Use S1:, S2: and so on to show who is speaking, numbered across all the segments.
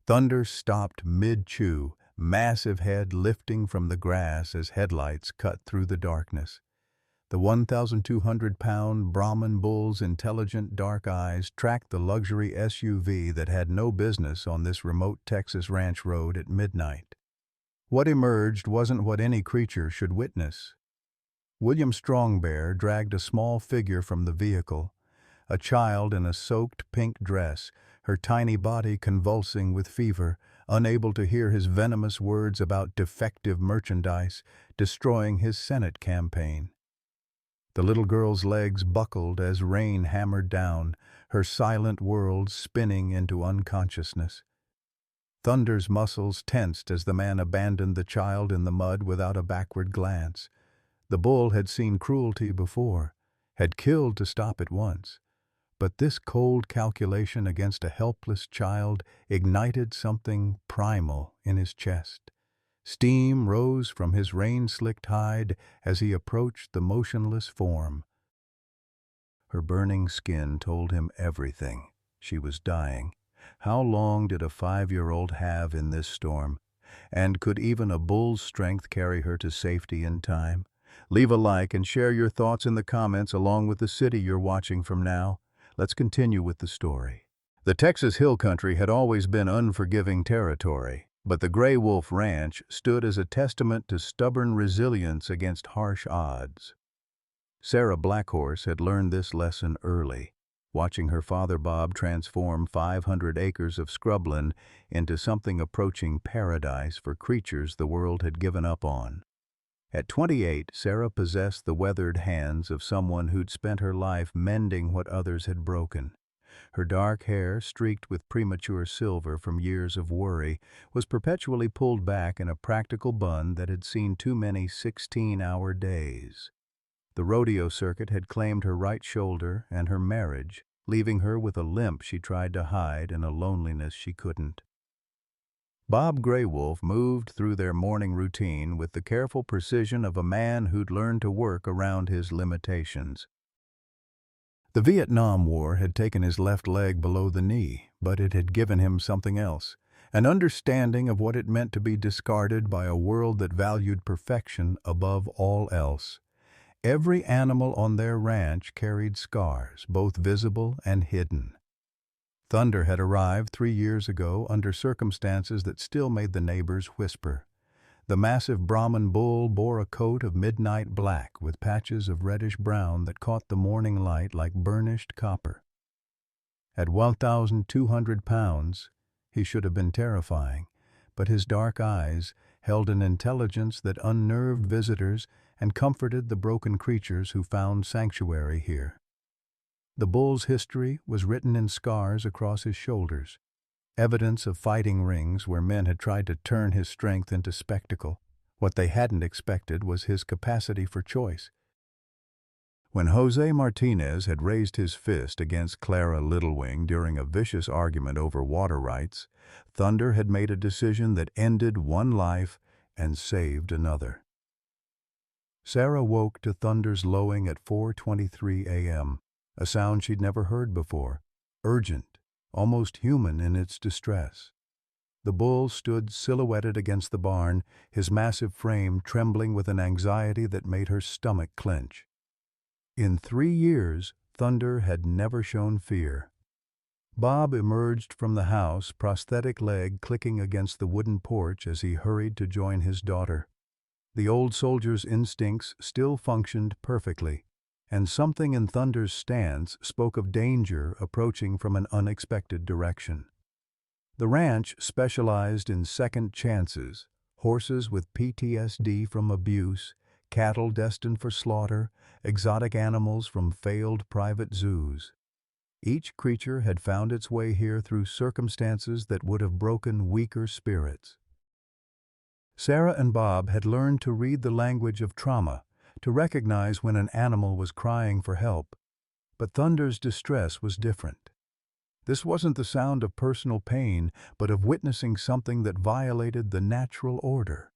S1: Thunder stopped mid-chew, massive head lifting from the grass as headlights cut through the darkness. The 1,200-pound Brahman bull's intelligent dark eyes tracked the luxury SUV that had no business on this remote Texas ranch road at midnight. What emerged wasn't what any creature should witness. William Strongbear dragged a small figure from the vehicle, a child in a soaked pink dress, her tiny body convulsing with fever, unable to hear his venomous words about defective merchandise, destroying his Senate campaign. The little girl's legs buckled as rain hammered down, her silent world spinning into unconsciousness. Thunder's muscles tensed as the man abandoned the child in the mud without a backward glance. The bull had seen cruelty before, had killed to stop it once. But this cold calculation against a helpless child ignited something primal in his chest. Steam rose from his rain-slicked hide as he approached the motionless form. Her burning skin told him everything. She was dying. How long did a 5-year-old have in this storm? And could even a bull's strength carry her to safety in time? Leave a like and share your thoughts in the comments along with the city you're watching from now. Let's continue with the story. The Texas Hill Country had always been unforgiving territory, but the Gray Wolf Ranch stood as a testament to stubborn resilience against harsh odds. Sarah Blackhorse had learned this lesson early, watching her father Bob transform 500 acres of scrubland into something approaching paradise for creatures the world had given up on. At 28, Sarah possessed the weathered hands of someone who'd spent her life mending what others had broken. Her dark hair, streaked with premature silver from years of worry, was perpetually pulled back in a practical bun that had seen too many 16-hour days. The rodeo circuit had claimed her right shoulder and her marriage, leaving her with a limp she tried to hide and a loneliness she couldn't. Bob Gray Wolf moved through their morning routine with the careful precision of a man who'd learned to work around his limitations. The Vietnam War had taken his left leg below the knee, but it had given him something else, an understanding of what it meant to be discarded by a world that valued perfection above all else. Every animal on their ranch carried scars, both visible and hidden. Thunder had arrived 3 years ago under circumstances that still made the neighbors whisper. The massive Brahman bull bore a coat of midnight black with patches of reddish-brown that caught the morning light like burnished copper. At 1,200 pounds, he should have been terrifying, but his dark eyes held an intelligence that unnerved visitors and comforted the broken creatures who found sanctuary here. The bull's history was written in scars across his shoulders, evidence of fighting rings where men had tried to turn his strength into spectacle. What they hadn't expected was his capacity for choice. When Jose Martinez had raised his fist against Clara Littlewing during a vicious argument over water rights, Thunder had made a decision that ended one life and saved another. Sarah woke to Thunder's lowing at 4:23 a.m., a sound she'd never heard before, urgent, almost human in its distress. The bull stood silhouetted against the barn, his massive frame trembling with an anxiety that made her stomach clench. In 3 years, Thunder had never shown fear. Bob emerged from the house, prosthetic leg clicking against the wooden porch as he hurried to join his daughter. The old soldier's instincts still functioned perfectly, and something in Thunder's stance spoke of danger approaching from an unexpected direction. The ranch specialized in second chances, horses with PTSD from abuse, cattle destined for slaughter, exotic animals from failed private zoos. Each creature had found its way here through circumstances that would have broken weaker spirits. Sarah and Bob had learned to read the language of trauma, to recognize when an animal was crying for help. But Thunder's distress was different. This wasn't the sound of personal pain, but of witnessing something that violated the natural order.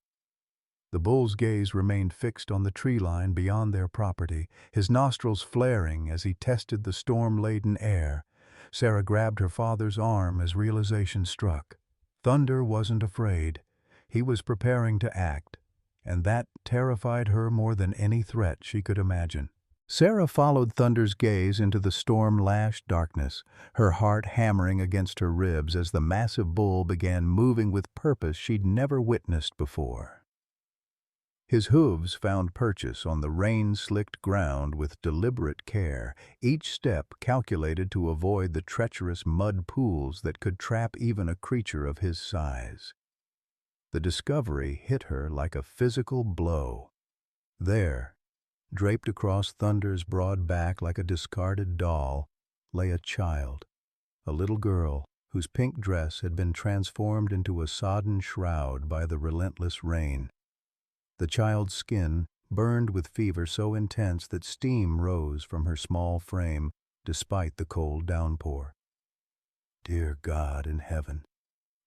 S1: The bull's gaze remained fixed on the tree line beyond their property, his nostrils flaring as he tested the storm-laden air. Sarah grabbed her father's arm as realization struck. Thunder wasn't afraid. He was preparing to act, and that terrified her more than any threat she could imagine. Sarah followed Thunder's gaze into the storm-lashed darkness, her heart hammering against her ribs as the massive bull began moving with purpose she'd never witnessed before. His hooves found purchase on the rain-slicked ground with deliberate care, each step calculated to avoid the treacherous mud pools that could trap even a creature of his size. The discovery hit her like a physical blow. There, draped across Thunder's broad back like a discarded doll, lay a child, a little girl whose pink dress had been transformed into a sodden shroud by the relentless rain. The child's skin burned with fever so intense that steam rose from her small frame despite the cold downpour. "Dear God in heaven,"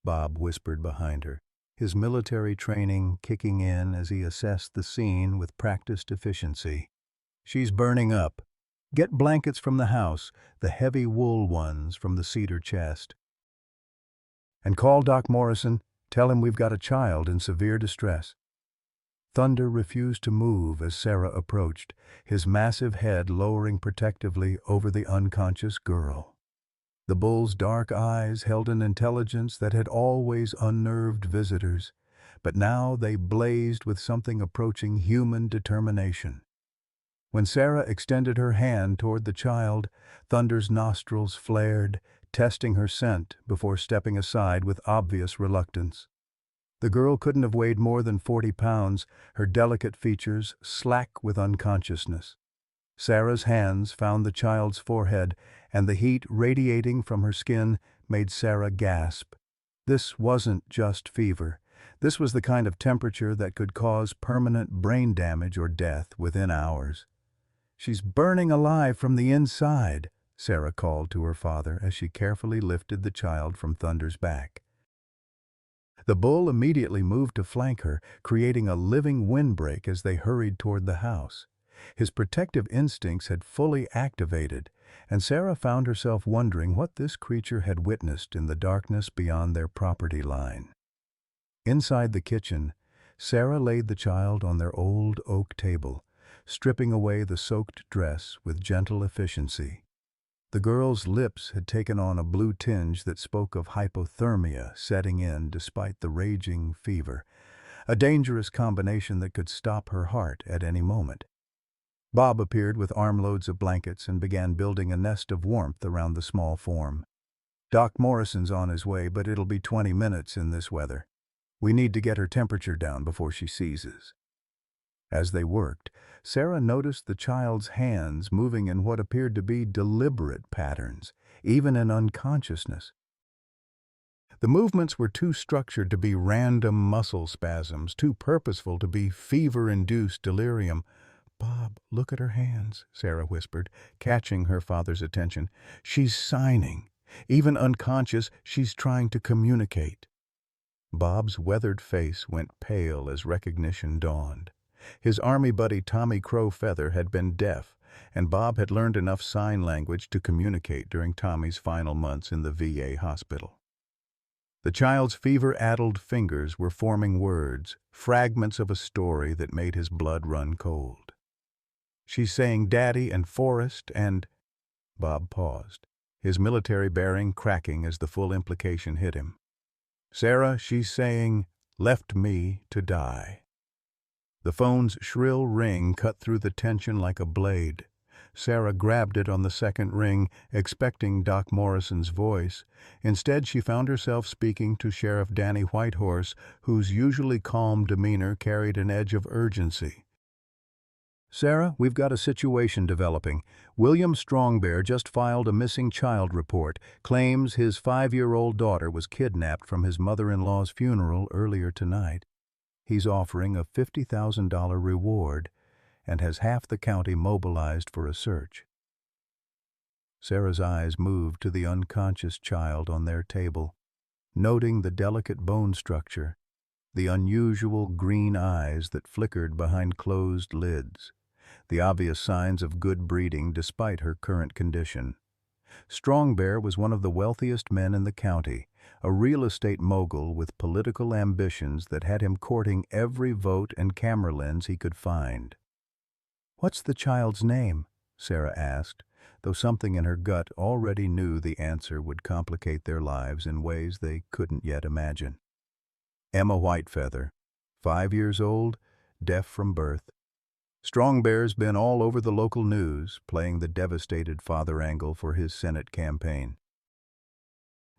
S1: Bob whispered behind her, his military training kicking in as he assessed the scene with practiced efficiency. "She's burning up. Get blankets from the house, the heavy wool ones from the cedar chest. And call Doc Morrison, tell him we've got a child in severe distress." Thunder refused to move as Sarah approached, his massive head lowering protectively over the unconscious girl. The bull's dark eyes held an intelligence that had always unnerved visitors, but now they blazed with something approaching human determination. When Sarah extended her hand toward the child, Thunder's nostrils flared, testing her scent before stepping aside with obvious reluctance. The girl couldn't have weighed more than 40 pounds, her delicate features slack with unconsciousness. Sarah's hands found the child's forehead, and the heat radiating from her skin made Sarah gasp. This wasn't just fever. This was the kind of temperature that could cause permanent brain damage or death within hours. "She's burning alive from the inside," Sarah called to her father as she carefully lifted the child from Thunder's back. The bull immediately moved to flank her, creating a living windbreak as they hurried toward the house. His protective instincts had fully activated, and Sarah found herself wondering what this creature had witnessed in the darkness beyond their property line. Inside the kitchen, Sarah laid the child on their old oak table, stripping away the soaked dress with gentle efficiency. The girl's lips had taken on a blue tinge that spoke of hypothermia setting in despite the raging fever, a dangerous combination that could stop her heart at any moment. Bob appeared with armloads of blankets and began building a nest of warmth around the small form. "Doc Morrison's on his way, but it'll be 20 minutes in this weather. We need to get her temperature down before she seizes." As they worked, Sarah noticed the child's hands moving in what appeared to be deliberate patterns, even in unconsciousness. The movements were too structured to be random muscle spasms, too purposeful to be fever-induced delirium. "Bob, look at her hands," Sarah whispered, catching her father's attention. "She's signing. Even unconscious, she's trying to communicate." Bob's weathered face went pale as recognition dawned. His army buddy Tommy Crow Feather had been deaf, and Bob had learned enough sign language to communicate during Tommy's final months in the VA hospital. The child's fever-addled fingers were forming words, fragments of a story that made his blood run cold. "She's saying Daddy and Forrest and—" Bob paused, his military bearing cracking as the full implication hit him. "Sarah, she's saying, left me to die." The phone's shrill ring cut through the tension like a blade. Sarah grabbed it on the second ring, expecting Doc Morrison's voice. Instead, she found herself speaking to Sheriff Danny Whitehorse, whose usually calm demeanor carried an edge of urgency. "Sarah, we've got a situation developing. William Strongbear just filed a missing child report, claims his 5-year-old daughter was kidnapped from his mother-in-law's funeral earlier tonight. He's offering a $50,000 reward and has half the county mobilized for a search." Sarah's eyes moved to the unconscious child on their table, noting the delicate bone structure, the unusual green eyes that flickered behind closed lids, the obvious signs of good breeding despite her current condition. Strongbear was one of the wealthiest men in the county, a real estate mogul with political ambitions that had him courting every vote and camera lens he could find. "What's the child's name?" Sarah asked, though something in her gut already knew the answer would complicate their lives in ways they couldn't yet imagine. "Emma Whitefeather, 5 years old, deaf from birth. Strong Bear's been all over the local news, playing the devastated father angle for his Senate campaign.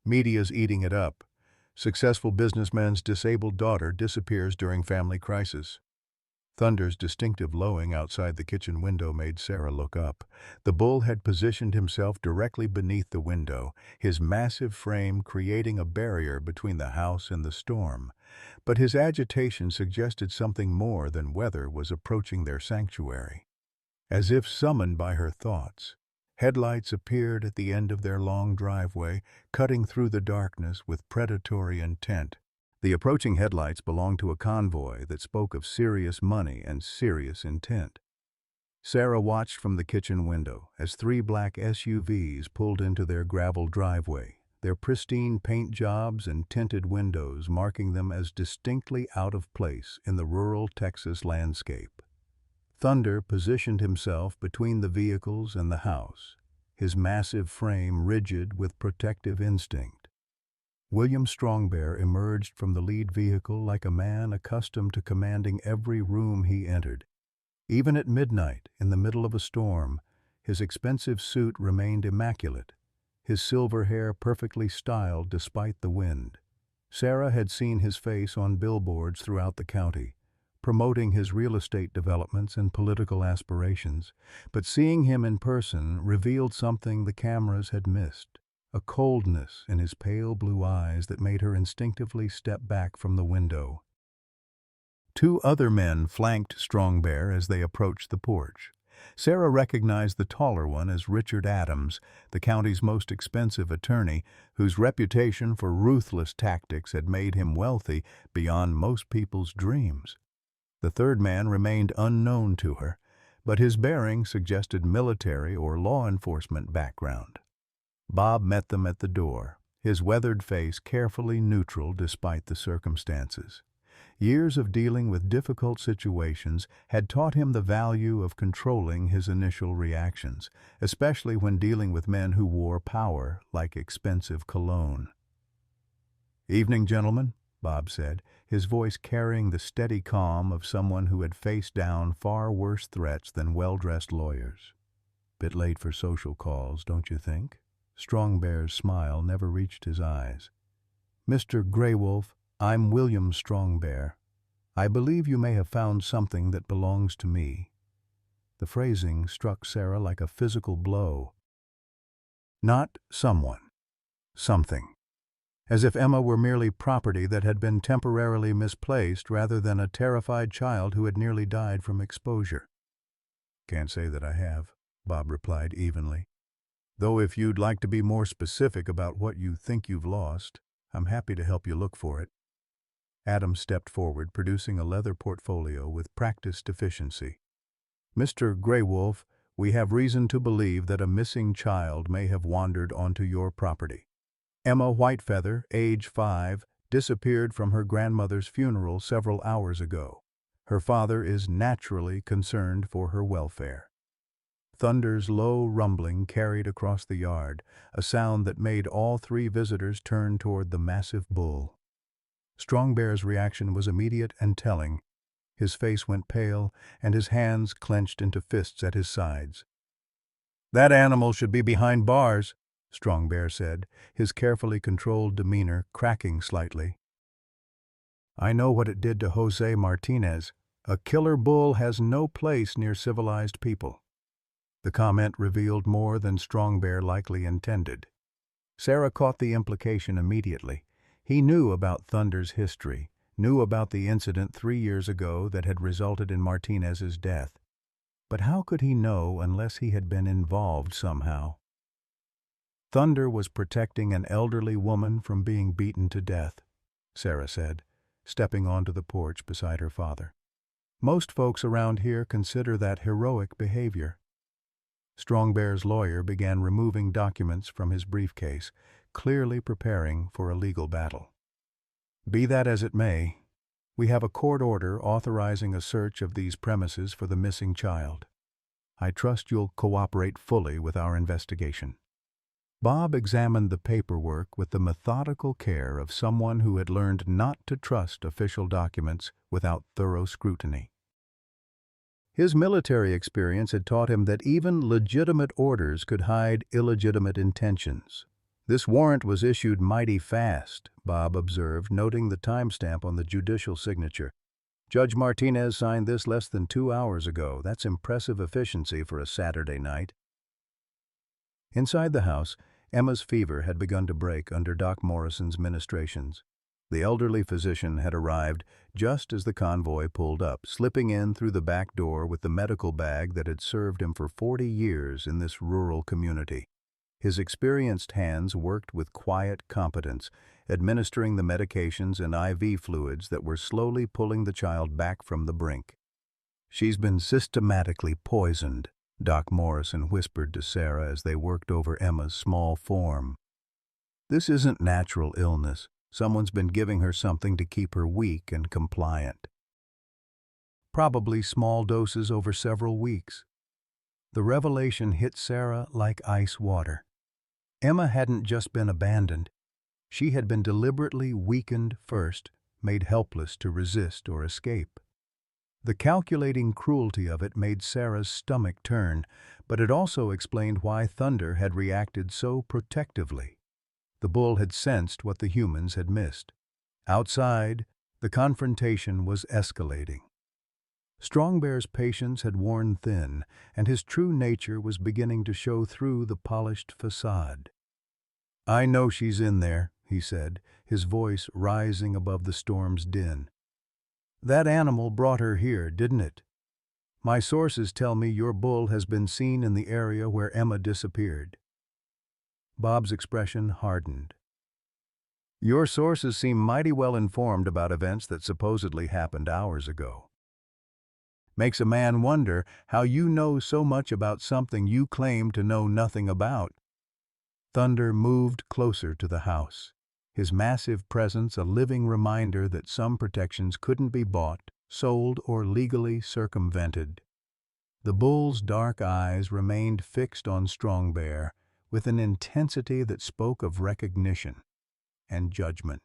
S1: Media's eating it up. Successful businessman's disabled daughter disappears during family crisis." Thunder's distinctive lowing outside the kitchen window made Sarah look up. The bull had positioned himself directly beneath the window, his massive frame creating a barrier between the house and the storm. But his agitation suggested something more than weather was approaching their sanctuary. As if summoned by her thoughts, headlights appeared at the end of their long driveway, cutting through the darkness with predatory intent. The approaching headlights belonged to a convoy that spoke of serious money and serious intent. Sarah watched from the kitchen window as 3 black SUVs pulled into their gravel driveway, their pristine paint jobs and tinted windows marking them as distinctly out of place in the rural Texas landscape. Thunder positioned himself between the vehicles and the house, his massive frame rigid with protective instinct. William Strongbear emerged from the lead vehicle like a man accustomed to commanding every room he entered. Even at midnight, in the middle of a storm, his expensive suit remained immaculate, his silver hair perfectly styled despite the wind. Sarah had seen his face on billboards throughout the county, promoting his real estate developments and political aspirations, but seeing him in person revealed something the cameras had missed. A coldness in his pale blue eyes that made her instinctively step back from the window. 2 other men flanked Strongbear as they approached the porch. Sarah recognized the taller one as Richard Adams, the county's most expensive attorney, whose reputation for ruthless tactics had made him wealthy beyond most people's dreams. The third man remained unknown to her, but his bearing suggested military or law enforcement background. Bob met them at the door, his weathered face carefully neutral despite the circumstances. Years of dealing with difficult situations had taught him the value of controlling his initial reactions, especially when dealing with men who wore power like expensive cologne. "Evening, gentlemen," Bob said, his voice carrying the steady calm of someone who had faced down far worse threats than well-dressed lawyers. "Bit late for social calls, don't you think?" Strongbear's smile never reached his eyes. "Mr. Greywolf, I'm William Strongbear. I believe you may have found something that belongs to me." The phrasing struck Sarah like a physical blow. Not someone. Something. As if Emma were merely property that had been temporarily misplaced rather than a terrified child who had nearly died from exposure. "Can't say that I have," Bob replied evenly. "Though if you'd like to be more specific about what you think you've lost, I'm happy to help you look for it." Adam stepped forward, producing a leather portfolio with practiced efficiency. "Mr. Greywolf, we have reason to believe that a missing child may have wandered onto your property. Emma Whitefeather, age 5, disappeared from her grandmother's funeral several hours ago. Her father is naturally concerned for her welfare." Thunder's low rumbling carried across the yard, a sound that made all 3 visitors turn toward the massive bull. Strongbear's reaction was immediate and telling. His face went pale, and his hands clenched into fists at his sides. "That animal should be behind bars," Strongbear said, his carefully controlled demeanor cracking slightly. "I know what it did to Jose Martinez. A killer bull has no place near civilized people." The comment revealed more than Strongbear likely intended. Sarah caught the implication immediately. He knew about Thunder's history, knew about the incident 3 years ago that had resulted in Martinez's death. But how could he know unless he had been involved somehow? "Thunder was protecting an elderly woman from being beaten to death," Sarah said, stepping onto the porch beside her father. "Most folks around here consider that heroic behavior." Strongbear's lawyer began removing documents from his briefcase, clearly preparing for a legal battle. Be that as it may, we have a court order authorizing a search of these premises for the missing child. I trust you'll cooperate fully with our investigation." Bob examined the paperwork with the methodical care of someone who had learned not to trust official documents without thorough scrutiny. His military experience had taught him that even legitimate orders could hide illegitimate intentions. "This warrant was issued mighty fast," Bob observed, noting the timestamp on the judicial signature. "Judge Martinez signed this less than 2 hours ago. That's impressive efficiency for a Saturday night." Inside the house, Emma's fever had begun to break under Doc Morrison's ministrations. The elderly physician had arrived just as the convoy pulled up, slipping in through the back door with the medical bag that had served him for 40 years in this rural community. His experienced hands worked with quiet competence, administering the medications and IV fluids that were slowly pulling the child back from the brink. "She's been systematically poisoned," Doc Morrison whispered to Sarah as they worked over Emma's small form. "This isn't natural illness. Someone's been giving her something to keep her weak and compliant. Probably small doses over several weeks." The revelation hit Sarah like ice water. Emma hadn't just been abandoned. She had been deliberately weakened first, made helpless to resist or escape. The calculating cruelty of it made Sarah's stomach turn, but it also explained why Thunder had reacted so protectively. The bull had sensed what the humans had missed. Outside, the confrontation was escalating. Strong Bear's patience had worn thin, and his true nature was beginning to show through the polished facade. "I know she's in there," he said, his voice rising above the storm's din. "That animal brought her here, didn't it? My sources tell me your bull has been seen in the area where Emma disappeared." Bob's expression hardened. "Your sources seem mighty well informed about events that supposedly happened hours ago. Makes a man wonder how you know so much about something you claim to know nothing about." Thunder moved closer to the house, his massive presence a living reminder that some protections couldn't be bought, sold, or legally circumvented. The bull's dark eyes remained fixed on Strong Bear with an intensity that spoke of recognition and judgment.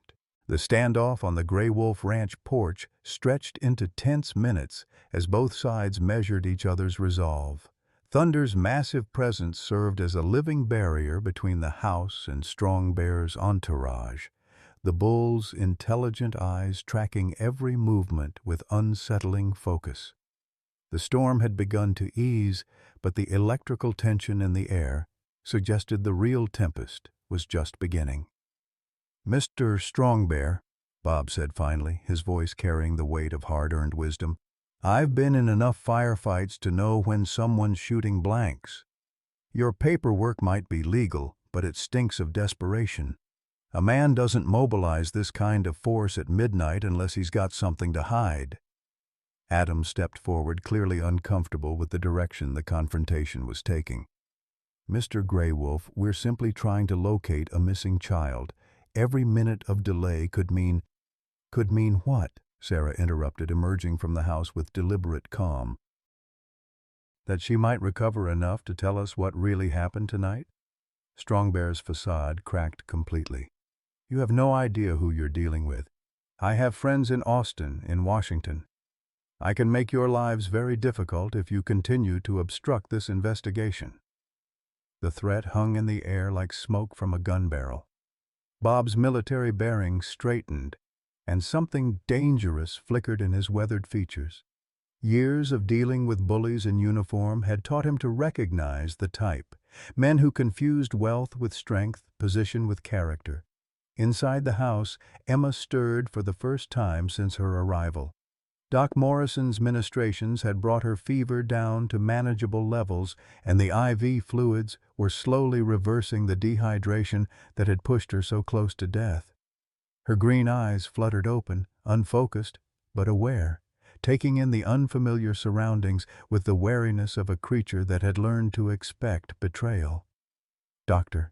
S1: The standoff on the Gray Wolf Ranch porch stretched into tense minutes as both sides measured each other's resolve. Thunder's massive presence served as a living barrier between the house and Strong Bear's entourage, the bull's intelligent eyes tracking every movement with unsettling focus. The storm had begun to ease, but the electrical tension in the air suggested the real tempest was just beginning. "Mr. Strong Bear," Bob said finally, his voice carrying the weight of hard-earned wisdom, "I've been in enough firefights to know when someone's shooting blanks. Your paperwork might be legal, but it stinks of desperation. A man doesn't mobilize this kind of force at midnight unless he's got something to hide." Adam stepped forward, clearly uncomfortable with the direction the confrontation was taking. "Mr. Gray Wolf, we're simply trying to locate a missing child. Every minute of delay could mean—" "Could mean what?" Sarah interrupted, emerging from the house with deliberate calm. "That she might recover enough to tell us what really happened tonight?" Strong Bear's facade cracked completely. "You have no idea who you're dealing with. I have friends in Austin, in Washington. I can make your lives very difficult if you continue to obstruct this investigation." The threat hung in the air like smoke from a gun barrel. Bob's military bearings straightened, and something dangerous flickered in his weathered features. Years of dealing with bullies in uniform had taught him to recognize the type, men who confused wealth with strength, position with character. Inside the house, Emma stirred for the first time since her arrival. Doc Morrison's ministrations had brought her fever down to manageable levels, and the IV fluids were slowly reversing the dehydration that had pushed her so close to death. Her green eyes fluttered open, unfocused, but aware, taking in the unfamiliar surroundings with the wariness of a creature that had learned to expect betrayal. "Doctor."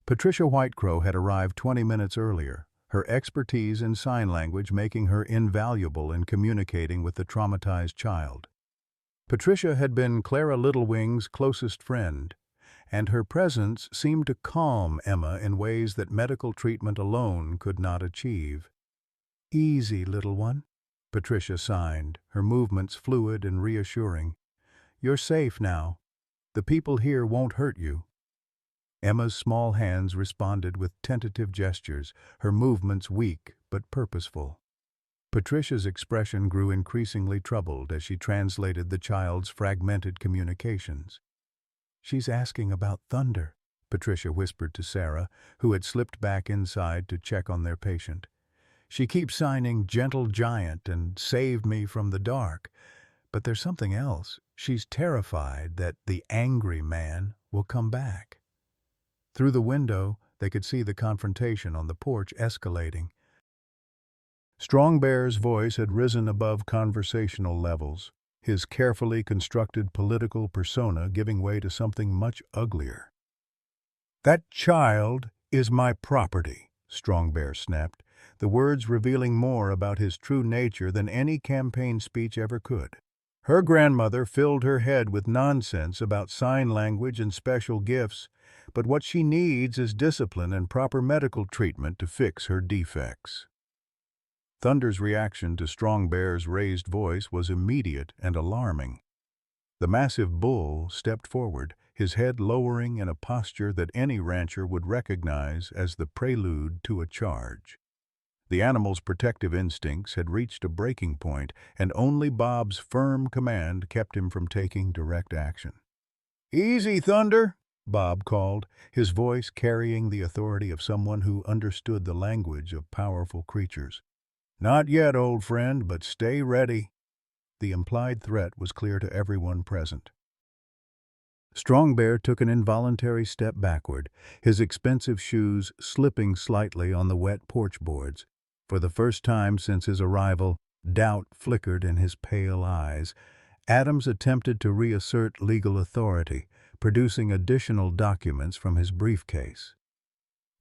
S1: Patricia Whitecrow had arrived 20 minutes earlier, her expertise in sign language making her invaluable in communicating with the traumatized child. Patricia had been Clara Littlewing's closest friend, and her presence seemed to calm Emma in ways that medical treatment alone could not achieve. "Easy, little one," Patricia signed, her movements fluid and reassuring. "You're safe now. The people here won't hurt you." Emma's small hands responded with tentative gestures, her movements weak but purposeful. Patricia's expression grew increasingly troubled as she translated the child's fragmented communications. "She's asking about Thunder," Patricia whispered to Sarah, who had slipped back inside to check on their patient. "She keeps signing Gentle Giant and Save Me from the Dark. But there's something else. She's terrified that the angry man will come back." Through the window, they could see the confrontation on the porch escalating. Strong Bear's voice had risen above conversational levels, his carefully constructed political persona giving way to something much uglier. "That child is my property," Strong Bear snapped, the words revealing more about his true nature than any campaign speech ever could. "Her grandmother filled her head with nonsense about sign language and special gifts, but what she needs is discipline and proper medical treatment to fix her defects." Thunder's reaction to Strong Bear's raised voice was immediate and alarming. The massive bull stepped forward, his head lowering in a posture that any rancher would recognize as the prelude to a charge. The animal's protective instincts had reached a breaking point, and only Bob's firm command kept him from taking direct action. "Easy, Thunder," Bob called, his voice carrying the authority of someone who understood the language of powerful creatures. "Not yet, old friend, but stay ready." The implied threat was clear to everyone present. Strong Bear took an involuntary step backward, his expensive shoes slipping slightly on the wet porch boards. For the first time since his arrival, doubt flickered in his pale eyes. Adams attempted to reassert legal authority, producing additional documents from his briefcase.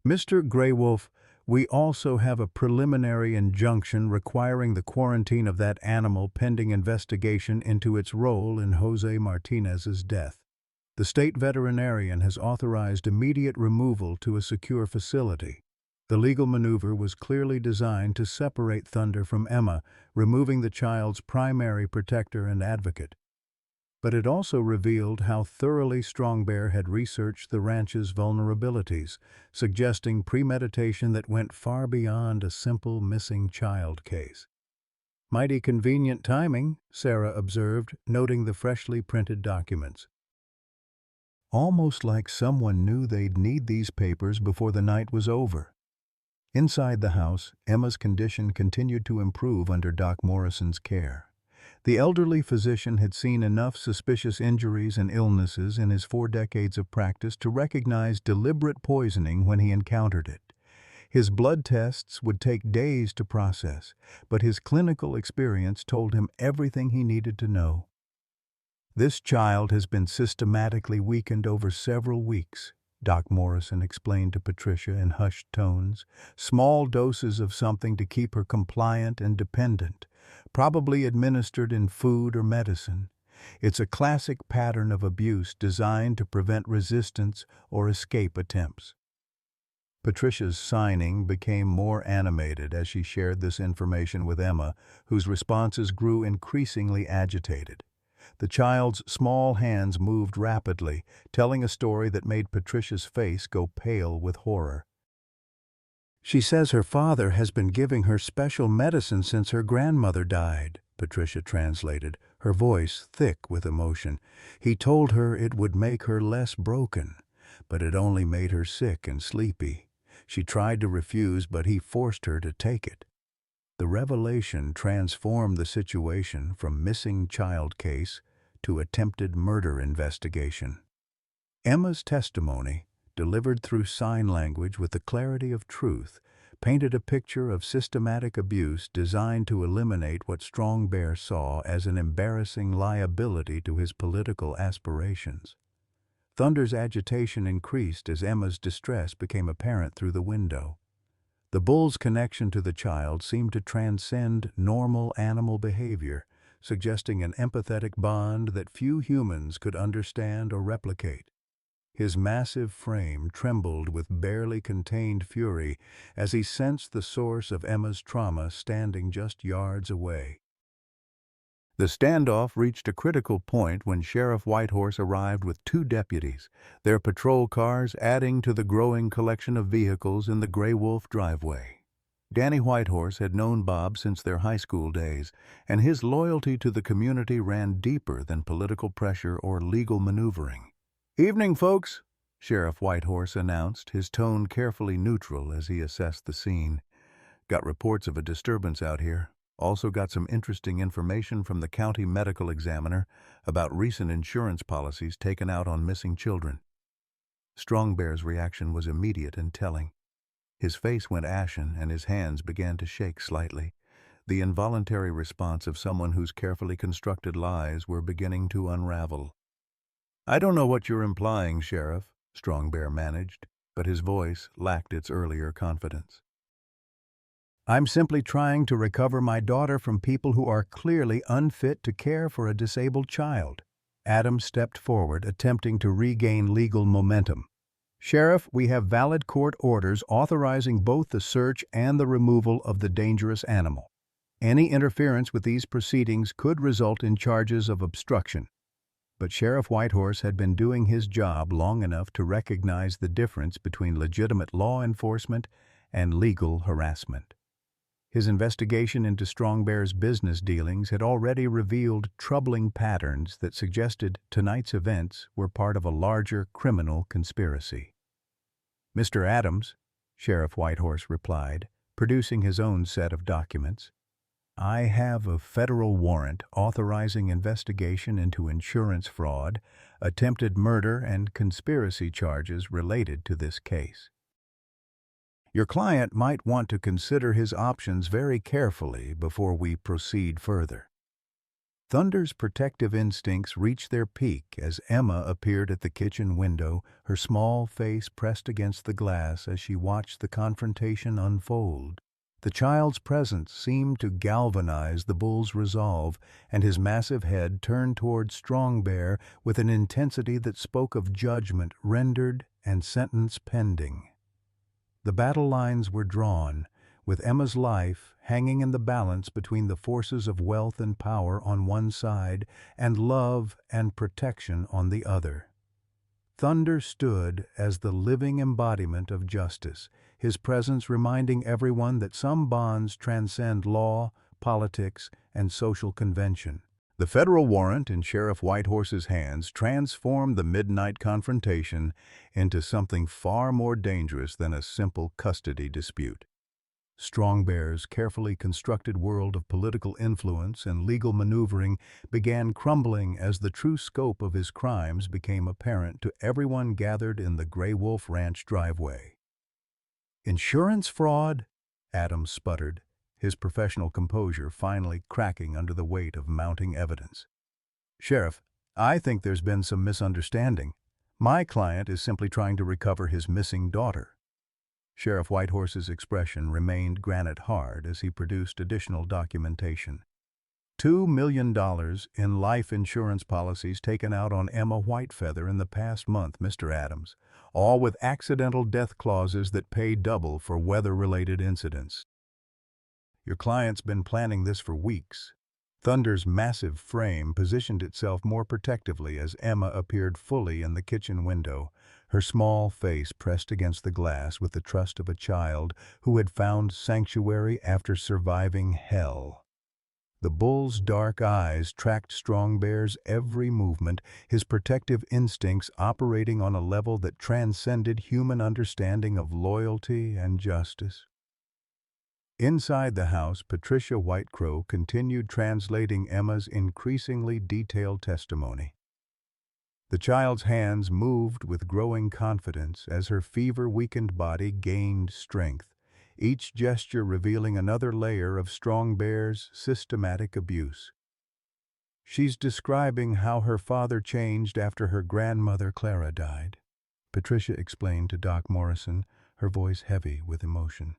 S1: "Mr. Greywolf, we also have a preliminary injunction requiring the quarantine of that animal pending investigation into its role in Jose Martinez's death. The state veterinarian has authorized immediate removal to a secure facility." The legal maneuver was clearly designed to separate Thunder from Emma, removing the child's primary protector and advocate. But it also revealed how thoroughly Strong Bear had researched the ranch's vulnerabilities, suggesting premeditation that went far beyond a simple missing child case. "Mighty convenient timing," Sarah observed, noting the freshly printed documents. "Almost like someone knew they'd need these papers before the night was over." Inside the house, Emma's condition continued to improve under Doc Morrison's care. The elderly physician had seen enough suspicious injuries and illnesses in his 4 decades of practice to recognize deliberate poisoning when he encountered it. His blood tests would take days to process, but his clinical experience told him everything he needed to know. "This child has been systematically weakened over several weeks," Doc Morrison explained to Patricia in hushed tones. "Small doses of something to keep her compliant and dependent, probably administered in food or medicine. It's a classic pattern of abuse designed to prevent resistance or escape attempts." Patricia's signing became more animated as she shared this information with Emma, whose responses grew increasingly agitated. The child's small hands moved rapidly, telling a story that made Patricia's face go pale with horror. "She says her father has been giving her special medicine since her grandmother died," Patricia translated, her voice thick with emotion. "He told her it would make her less broken, but it only made her sick and sleepy. She tried to refuse, but he forced her to take it." The revelation transformed the situation from missing child case to attempted murder investigation. Emma's testimony, delivered through sign language with the clarity of truth, painted a picture of systematic abuse designed to eliminate what Strong Bear saw as an embarrassing liability to his political aspirations. Thunder's agitation increased as Emma's distress became apparent through the window. The bull's connection to the child seemed to transcend normal animal behavior, suggesting an empathetic bond that few humans could understand or replicate. His massive frame trembled with barely contained fury as he sensed the source of Emma's trauma standing just yards away. The standoff reached a critical point when Sheriff Whitehorse arrived with two deputies, their patrol cars adding to the growing collection of vehicles in the Grey Wolf driveway. Danny Whitehorse had known Bob since their high school days, and his loyalty to the community ran deeper than political pressure or legal maneuvering. "Evening, folks," Sheriff Whitehorse announced, his tone carefully neutral as he assessed the scene. "Got reports of a disturbance out here. Also got some interesting information from the county medical examiner about recent insurance policies taken out on missing children." Strong Bear's reaction was immediate and telling. His face went ashen and his hands began to shake slightly, the involuntary response of someone whose carefully constructed lies were beginning to unravel. "I don't know what you're implying, Sheriff," Strong Bear managed, but his voice lacked its earlier confidence. "I'm simply trying to recover my daughter from people who are clearly unfit to care for a disabled child." Adams stepped forward, attempting to regain legal momentum. "Sheriff, we have valid court orders authorizing both the search and the removal of the dangerous animal. Any interference with these proceedings could result in charges of obstruction." But Sheriff Whitehorse had been doing his job long enough to recognize the difference between legitimate law enforcement and legal harassment. His investigation into Strong Bear's business dealings had already revealed troubling patterns that suggested tonight's events were part of a larger criminal conspiracy. "Mr. Adams," Sheriff Whitehorse replied, producing his own set of documents, "I have a federal warrant authorizing investigation into insurance fraud, attempted murder, and conspiracy charges related to this case. Your client might want to consider his options very carefully before we proceed further." Thunder's protective instincts reached their peak as Emma appeared at the kitchen window, her small face pressed against the glass as she watched the confrontation unfold. The child's presence seemed to galvanize the bull's resolve, and his massive head turned toward Strong Bear with an intensity that spoke of judgment rendered and sentence pending. The battle lines were drawn, with Emma's life hanging in the balance between the forces of wealth and power on one side and love and protection on the other. Thunder stood as the living embodiment of justice, his presence reminding everyone that some bonds transcend law, politics, and social convention. The federal warrant in Sheriff Whitehorse's hands transformed the midnight confrontation into something far more dangerous than a simple custody dispute. Strong Bear's carefully constructed world of political influence and legal maneuvering began crumbling as the true scope of his crimes became apparent to everyone gathered in the Grey Wolf Ranch driveway. "Insurance fraud?" Adams sputtered, his professional composure finally cracking under the weight of mounting evidence. "Sheriff, I think there's been some misunderstanding. My client is simply trying to recover his missing daughter." Sheriff Whitehorse's expression remained granite hard as he produced additional documentation. $2 million in life insurance policies taken out on Emma Whitefeather in the past month, Mr. Adams, all with accidental death clauses that pay double for weather-related incidents. Your client's been planning this for weeks." Thunder's massive frame positioned itself more protectively as Emma appeared fully in the kitchen window, her small face pressed against the glass with the trust of a child who had found sanctuary after surviving hell. The bull's dark eyes tracked Strong Bear's every movement, his protective instincts operating on a level that transcended human understanding of loyalty and justice. Inside the house, Patricia Whitecrow continued translating Emma's increasingly detailed testimony. The child's hands moved with growing confidence as her fever-weakened body gained strength, each gesture revealing another layer of Strong Bear's systematic abuse. She's describing how her father changed after her grandmother Clara died. Patricia explained to Doc Morrison, her voice heavy with emotion.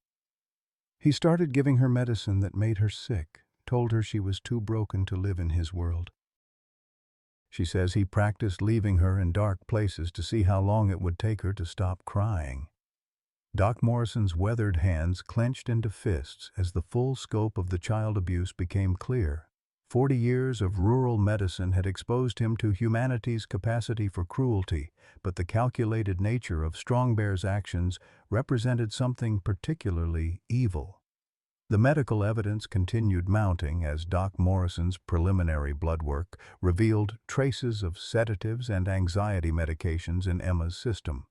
S1: He started giving her medicine that made her sick, told her she was too broken to live in his world. She says he practiced leaving her in dark places to see how long it would take her to stop crying. Doc Morrison's weathered hands clenched into fists as the full scope of the child abuse became clear. 40 years of rural medicine had exposed him to humanity's capacity for cruelty, but the calculated nature of Strongbear's actions represented something particularly evil. The medical evidence continued mounting as Doc Morrison's preliminary blood work revealed traces of sedatives and anxiety medications in Emma's system.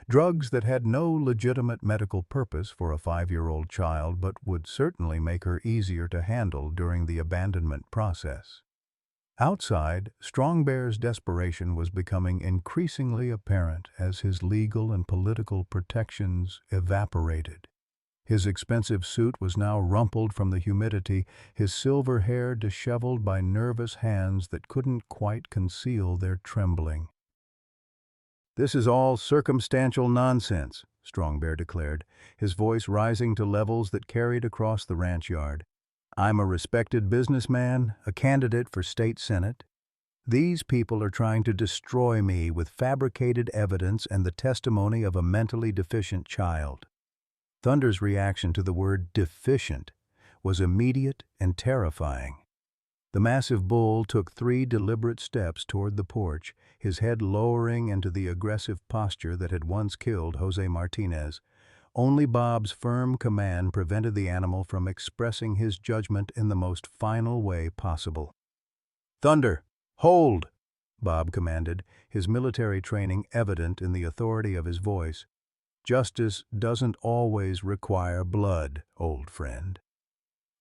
S1: Drugs that had no legitimate medical purpose for a 5-year-old child but would certainly make her easier to handle during the abandonment process. Outside, Strongbear's desperation was becoming increasingly apparent as his legal and political protections evaporated. His expensive suit was now rumpled from the humidity, his silver hair disheveled by nervous hands that couldn't quite conceal their trembling. "This is all circumstantial nonsense," Strongbear declared, his voice rising to levels that carried across the ranch yard. "I'm a respected businessman, a candidate for state senate. These people are trying to destroy me with fabricated evidence and the testimony of a mentally deficient child." Thunder's reaction to the word deficient was immediate and terrifying. The massive bull took 3 deliberate steps toward the porch, his head lowering into the aggressive posture that had once killed Jose Martinez. Only Bob's firm command prevented the animal from expressing his judgment in the most final way possible. "Thunder, hold!" Bob commanded, his military training evident in the authority of his voice. "Justice doesn't always require blood, old friend."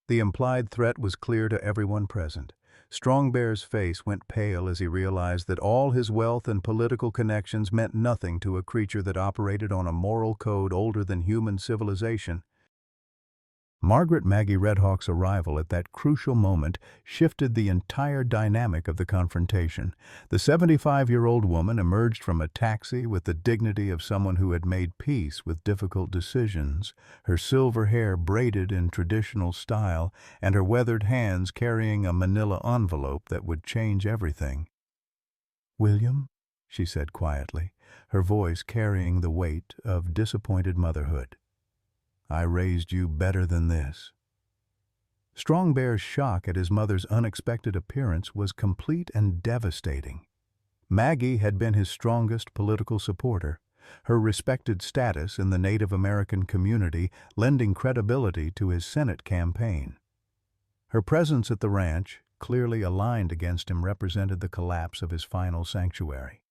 S1: The implied threat was clear to everyone present. Strongbear's face went pale as he realized that all his wealth and political connections meant nothing to a creature that operated on a moral code older than human civilization. Margaret Maggie Redhawk's arrival at that crucial moment shifted the entire dynamic of the confrontation. The 75-year-old woman emerged from a taxi with the dignity of someone who had made peace with difficult decisions, her silver hair braided in traditional style and her weathered hands carrying a manila envelope that would change everything. "William," she said quietly, her voice carrying the weight of disappointed motherhood, "I raised you better than this." Strongbear's shock at his mother's unexpected appearance was complete and devastating. Maggie had been his strongest political supporter, her respected status in the Native American community lending credibility to his Senate campaign. Her presence at the ranch, clearly aligned against him, represented the collapse of his final sanctuary.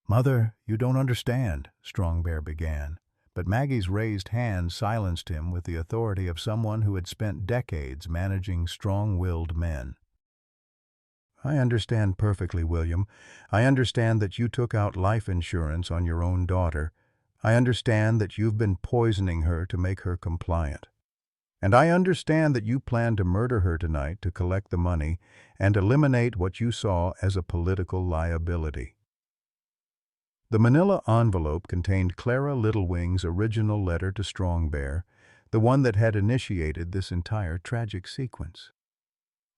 S1: "Mother, you don't understand," Strongbear began. But Maggie's raised hand silenced him with the authority of someone who had spent decades managing strong-willed men. "I understand perfectly, William. I understand that you took out life insurance on your own daughter. I understand that you've been poisoning her to make her compliant. And I understand that you plan to murder her tonight to collect the money and eliminate what you saw as a political liability." The manila envelope contained Clara Littlewing's original letter to Strongbear, the one that had initiated this entire tragic sequence.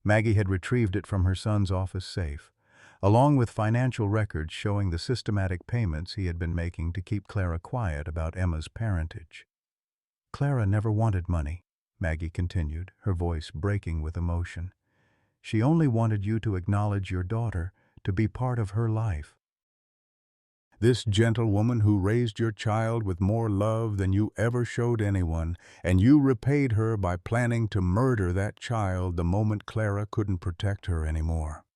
S1: Maggie had retrieved it from her son's office safe, along with financial records showing the systematic payments he had been making to keep Clara quiet about Emma's parentage. "Clara never wanted money," Maggie continued, her voice breaking with emotion. "She only wanted you to acknowledge your daughter, to be part of her life. This gentlewoman who raised your child with more love than you ever showed anyone, and you repaid her by planning to murder that child the moment Clara couldn't protect her anymore."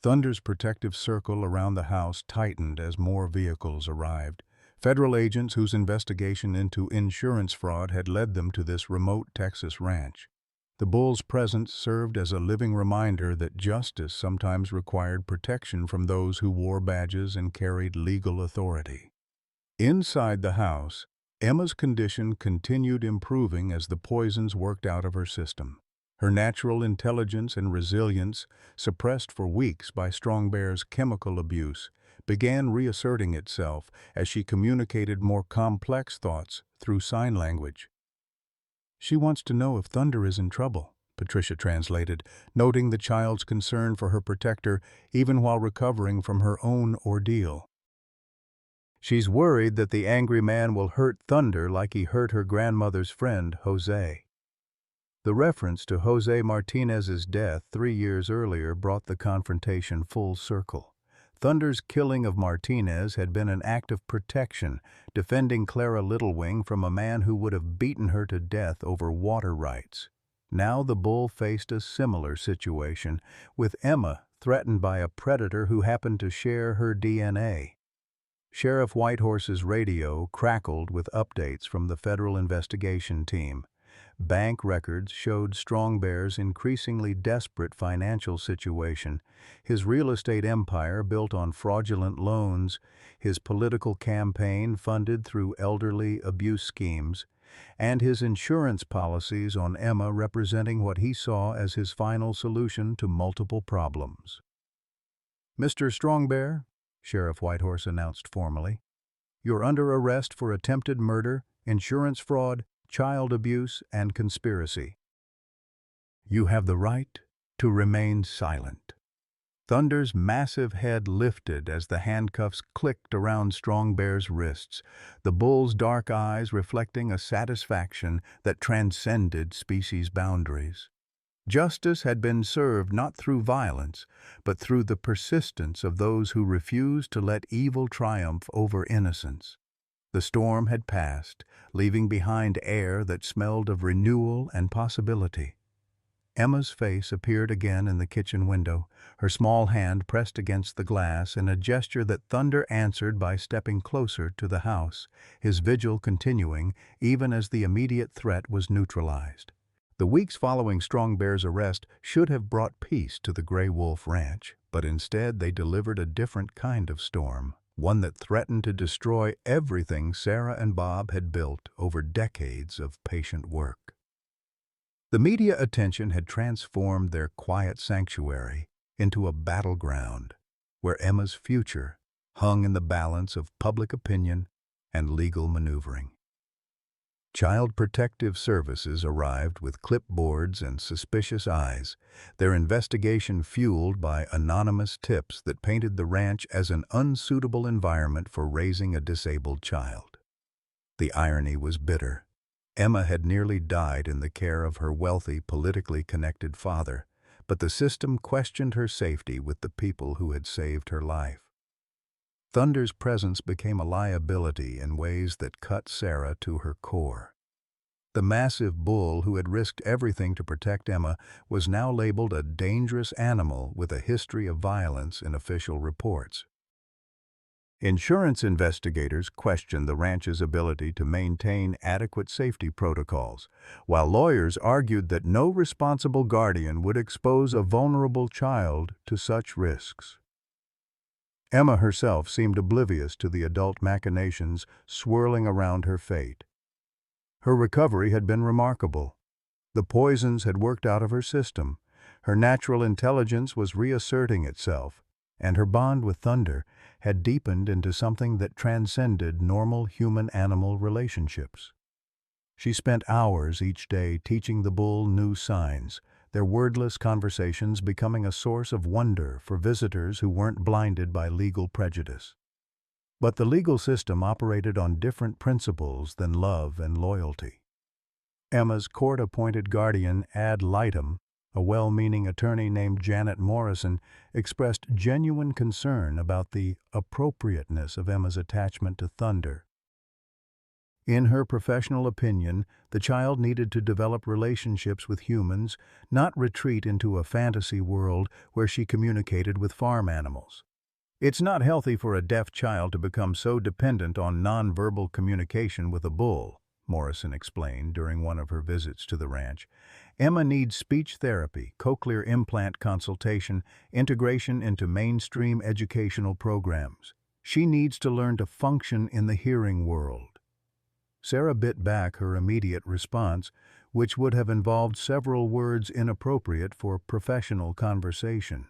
S1: Thunder's protective circle around the house tightened as more vehicles arrived. Federal agents whose investigation into insurance fraud had led them to this remote Texas ranch. The bull's presence served as a living reminder that justice sometimes required protection from those who wore badges and carried legal authority. Inside the house, Emma's condition continued improving as the poisons worked out of her system. Her natural intelligence and resilience, suppressed for weeks by Strong Bear's chemical abuse, began reasserting itself as she communicated more complex thoughts through sign language. "She wants to know if Thunder is in trouble," Patricia translated, noting the child's concern for her protector even while recovering from her own ordeal. "She's worried that the angry man will hurt Thunder like he hurt her grandmother's friend, Jose." The reference to Jose Martinez's death 3 years earlier brought the confrontation full circle. Thunder's killing of Martinez had been an act of protection, defending Clara Littlewing from a man who would have beaten her to death over water rights. Now the bull faced a similar situation, with Emma threatened by a predator who happened to share her DNA. Sheriff Whitehorse's radio crackled with updates from the federal investigation team. Bank records showed Strong Bear's increasingly desperate financial situation, his real estate empire built on fraudulent loans, his political campaign funded through elderly abuse schemes, and his insurance policies on Emma representing what he saw as his final solution to multiple problems. "Mr. Strong Bear," Sheriff Whitehorse announced formally, "you're under arrest for attempted murder, insurance fraud, child abuse, and conspiracy. You have the right to remain silent." Thunder's massive head lifted as the handcuffs clicked around Strong Bear's wrists, the bull's dark eyes reflecting a satisfaction that transcended species boundaries. Justice had been served not through violence, but through the persistence of those who refused to let evil triumph over innocence. The storm had passed, leaving behind air that smelled of renewal and possibility. Emma's face appeared again in the kitchen window, her small hand pressed against the glass in a gesture that Thunder answered by stepping closer to the house, his vigil continuing even as the immediate threat was neutralized. The weeks following Strong Bear's arrest should have brought peace to the Gray Wolf Ranch, but instead they delivered a different kind of storm. One that threatened to destroy everything Sarah and Bob had built over decades of patient work. The media attention had transformed their quiet sanctuary into a battleground where Emma's future hung in the balance of public opinion and legal maneuvering. Child Protective Services arrived with clipboards and suspicious eyes, their investigation fueled by anonymous tips that painted the ranch as an unsuitable environment for raising a disabled child. The irony was bitter. Emma had nearly died in the care of her wealthy, politically connected father, but the system questioned her safety with the people who had saved her life. Thunder's presence became a liability in ways that cut Sarah to her core. The massive bull who had risked everything to protect Emma was now labeled a dangerous animal with a history of violence in official reports. Insurance investigators questioned the ranch's ability to maintain adequate safety protocols, while lawyers argued that no responsible guardian would expose a vulnerable child to such risks. Emma herself seemed oblivious to the adult machinations swirling around her fate. Her recovery had been remarkable. The poisons had worked out of her system, her natural intelligence was reasserting itself, and her bond with Thunder had deepened into something that transcended normal human-animal relationships. She spent hours each day teaching the bull new signs, their wordless conversations becoming a source of wonder for visitors who weren't blinded by legal prejudice. But the legal system operated on different principles than love and loyalty. Emma's court-appointed guardian, ad litem, a well-meaning attorney named Janet Morrison, expressed genuine concern about the appropriateness of Emma's attachment to Thunder. In her professional opinion, the child needed to develop relationships with humans, not retreat into a fantasy world where she communicated with farm animals. "It's not healthy for a deaf child to become so dependent on nonverbal communication with a bull," Morrison explained during one of her visits to the ranch. "Emma needs speech therapy, cochlear implant consultation, integration into mainstream educational programs. She needs to learn to function in the hearing world." Sarah bit back her immediate response, which would have involved several words inappropriate for professional conversation.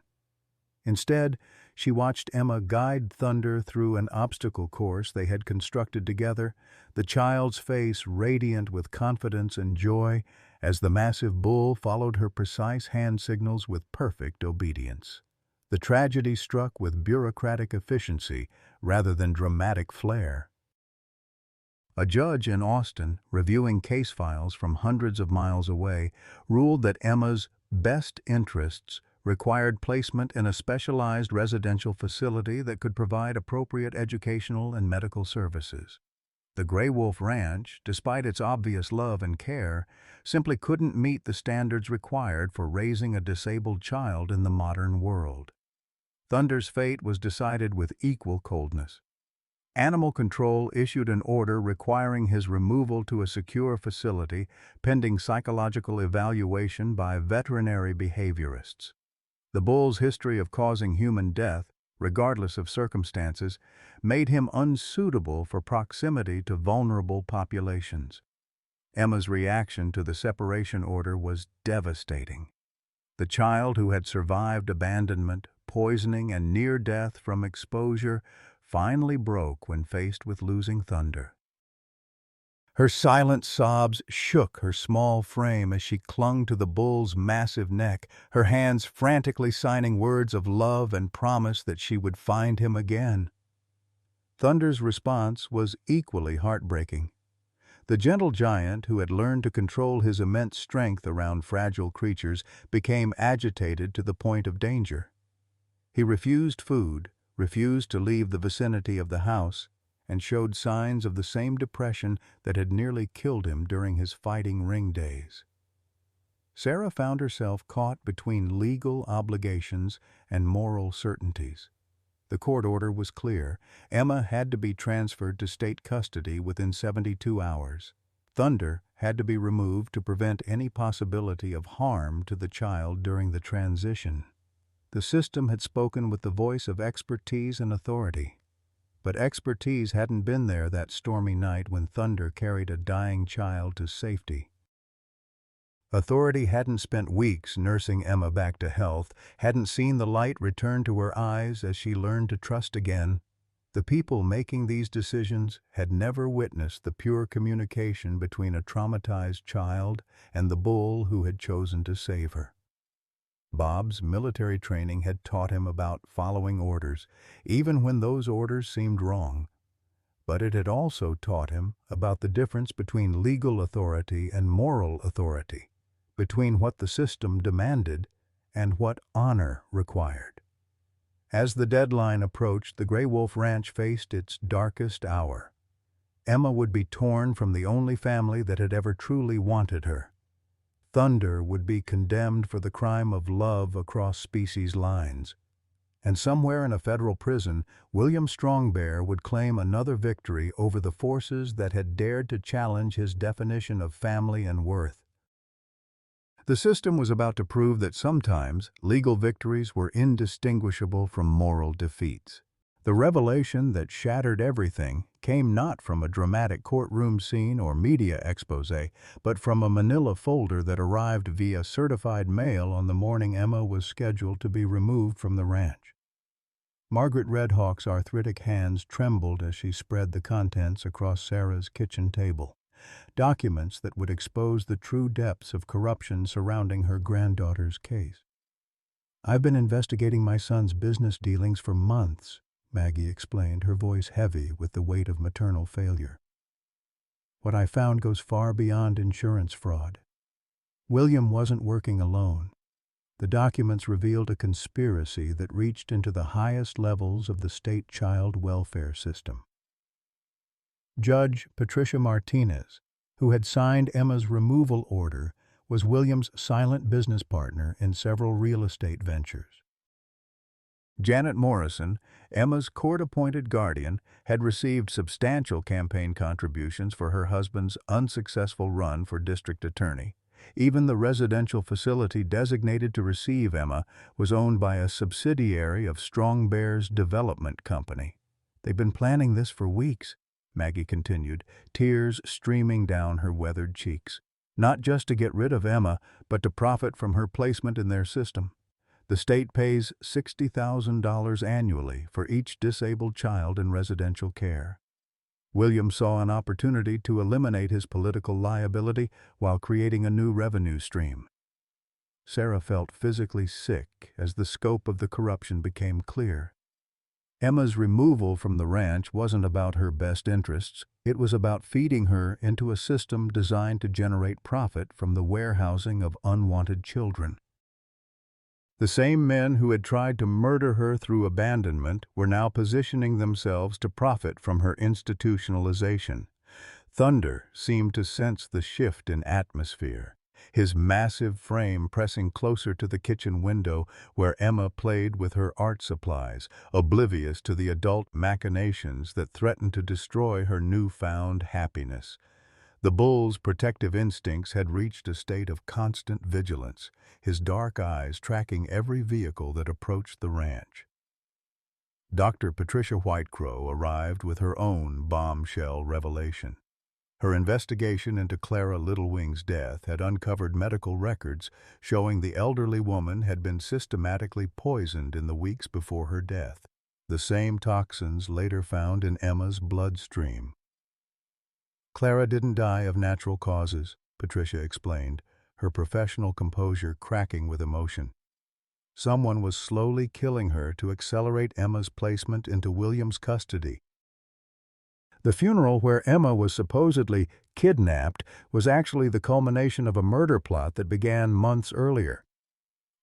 S1: Instead, she watched Emma guide Thunder through an obstacle course they had constructed together, the child's face radiant with confidence and joy as the massive bull followed her precise hand signals with perfect obedience. The tragedy struck with bureaucratic efficiency rather than dramatic flair. A judge in Austin, reviewing case files from hundreds of miles away, ruled that Emma's best interests required placement in a specialized residential facility that could provide appropriate educational and medical services. The Gray Wolf Ranch, despite its obvious love and care, simply couldn't meet the standards required for raising a disabled child in the modern world. Thunder's fate was decided with equal coldness. Animal Control issued an order requiring his removal to a secure facility pending psychological evaluation by veterinary behaviorists. The bull's history of causing human death, regardless of circumstances, made him unsuitable for proximity to vulnerable populations. Emma's reaction to the separation order was devastating. The child who had survived abandonment, poisoning, and near death from exposure finally broke when faced with losing Thunder. Her silent sobs shook her small frame as she clung to the bull's massive neck, her hands frantically signing words of love and promise that she would find him again. Thunder's response was equally heartbreaking. The gentle giant, who had learned to control his immense strength around fragile creatures, became agitated to the point of danger. He refused food, refused to leave the vicinity of the house, and showed signs of the same depression that had nearly killed him during his fighting ring days. Sarah found herself caught between legal obligations and moral certainties. The court order was clear. Emma had to be transferred to state custody within 72 hours. Thunder had to be removed to prevent any possibility of harm to the child during the transition. The system had spoken with the voice of expertise and authority. But expertise hadn't been there that stormy night when Thunder carried a dying child to safety. Authority hadn't spent weeks nursing Emma back to health, hadn't seen the light return to her eyes as she learned to trust again. The people making these decisions had never witnessed the pure communication between a traumatized child and the bull who had chosen to save her. Bob's military training had taught him about following orders, even when those orders seemed wrong. But it had also taught him about the difference between legal authority and moral authority, between what the system demanded and what honor required. As the deadline approached, the Gray Wolf Ranch faced its darkest hour. Emma would be torn from the only family that had ever truly wanted her. Thunder would be condemned for the crime of love across species lines. And somewhere in a federal prison, William Strongbear would claim another victory over the forces that had dared to challenge his definition of family and worth. The system was about to prove that sometimes legal victories were indistinguishable from moral defeats. The revelation that shattered everything came not from a dramatic courtroom scene or media expose, but from a manila folder that arrived via certified mail on the morning Emma was scheduled to be removed from the ranch. Margaret Redhawk's arthritic hands trembled as she spread the contents across Sarah's kitchen table, documents that would expose the true depths of corruption surrounding her granddaughter's case. "I've been investigating my son's business dealings for months," Maggie explained, her voice heavy with the weight of maternal failure. "What I found goes far beyond insurance fraud. William wasn't working alone. The documents revealed a conspiracy that reached into the highest levels of the state child welfare system." Judge Patricia Martinez, who had signed Emma's removal order, was William's silent business partner in several real estate ventures. Janet Morrison, Emma's court-appointed guardian, had received substantial campaign contributions for her husband's unsuccessful run for district attorney. Even the residential facility designated to receive Emma was owned by a subsidiary of Strongbear's development company. "They've been planning this for weeks," Maggie continued, tears streaming down her weathered cheeks. not just to get rid of Emma, but to profit from her placement in their system. The state pays $60,000 annually for each disabled child in residential care. William saw an opportunity to eliminate his political liability while creating a new revenue stream. Sarah felt physically sick as the scope of the corruption became clear. Emma's removal from the ranch wasn't about her best interests. It was about feeding her into a system designed to generate profit from the warehousing of unwanted children. The same men who had tried to murder her through abandonment were now positioning themselves to profit from her institutionalization. Thunder seemed to sense the shift in atmosphere, his massive frame pressing closer to the kitchen window where Emma played with her art supplies, oblivious to the adult machinations that threatened to destroy her newfound happiness. The bull's protective instincts had reached a state of constant vigilance, his dark eyes tracking every vehicle that approached the ranch. Dr. Patricia Whitecrow arrived with her own bombshell revelation. Her investigation into Clara Littlewing's death had uncovered medical records showing the elderly woman had been systematically poisoned in the weeks before her death, the same toxins later found in Emma's bloodstream. Clara didn't die of natural causes, Patricia explained, her professional composure cracking with emotion. Someone was slowly killing her to accelerate Emma's placement into William's custody. The funeral where Emma was supposedly kidnapped was actually the culmination of a murder plot that began months earlier.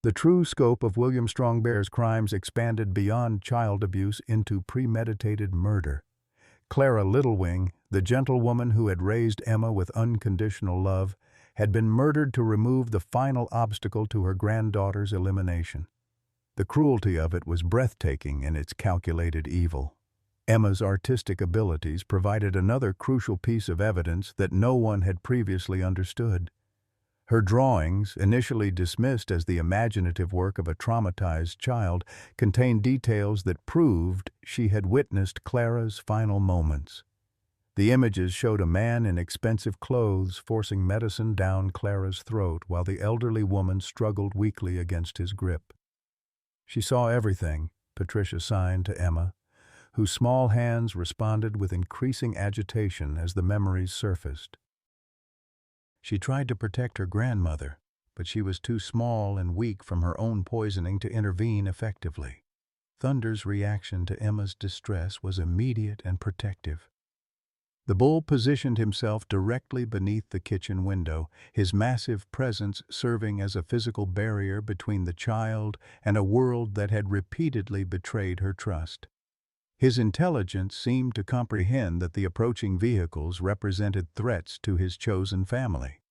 S1: The true scope of William Strongbear's crimes expanded beyond child abuse into premeditated murder. Clara Littlewing, the gentlewoman who had raised Emma with unconditional love, had been murdered to remove the final obstacle to her granddaughter's elimination. The cruelty of it was breathtaking in its calculated evil. Emma's artistic abilities provided another crucial piece of evidence that no one had previously understood. Her drawings, initially dismissed as the imaginative work of a traumatized child, contained details that proved she had witnessed Clara's final moments. The images showed a man in expensive clothes forcing medicine down Clara's throat while the elderly woman struggled weakly against his grip. She saw everything, Patricia signed to Emma, whose small hands responded with increasing agitation as the memories surfaced. She tried to protect her grandmother, but she was too small and weak from her own poisoning to intervene effectively. Thunder's reaction to Emma's distress was immediate and protective. The bull positioned himself directly beneath the kitchen window, his massive presence serving as a physical barrier between the child and a world that had repeatedly betrayed her trust. His intelligence seemed to comprehend that the approaching vehicles represented threats to his chosen family.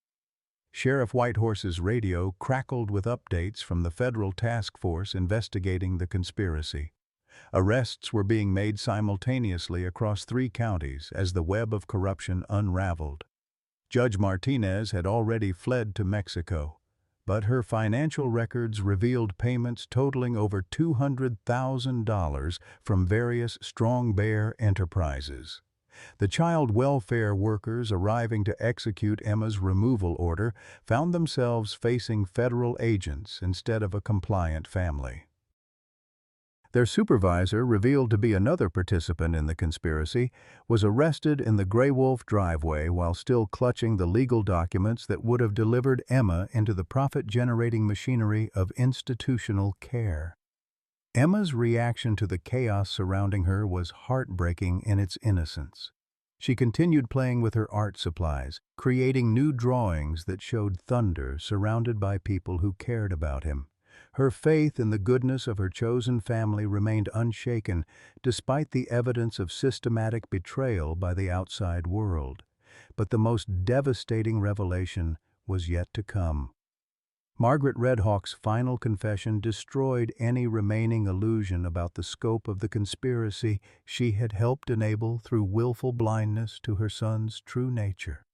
S1: Sheriff Whitehorse's radio crackled with updates from the federal task force investigating the conspiracy. Arrests were being made simultaneously across 3 counties as the web of corruption unraveled. Judge Martinez had already fled to Mexico, but her financial records revealed payments totaling over $200,000 from various Strong Bear enterprises. The child welfare workers arriving to execute Emma's removal order found themselves facing federal agents instead of a compliant family. Their supervisor, revealed to be another participant in the conspiracy, was arrested in the Grey Wolf driveway while still clutching the legal documents that would have delivered Emma into the profit-generating machinery of institutional care. Emma's reaction to the chaos surrounding her was heartbreaking in its innocence. She continued playing with her art supplies, creating new drawings that showed Thunder surrounded by people who cared about him. Her faith in the goodness of her chosen family remained unshaken despite the evidence of systematic betrayal by the outside world. But the most devastating revelation was yet to come. Margaret Redhawk's final confession destroyed any remaining illusion about the scope of the conspiracy she had helped enable through willful blindness to her son's true nature.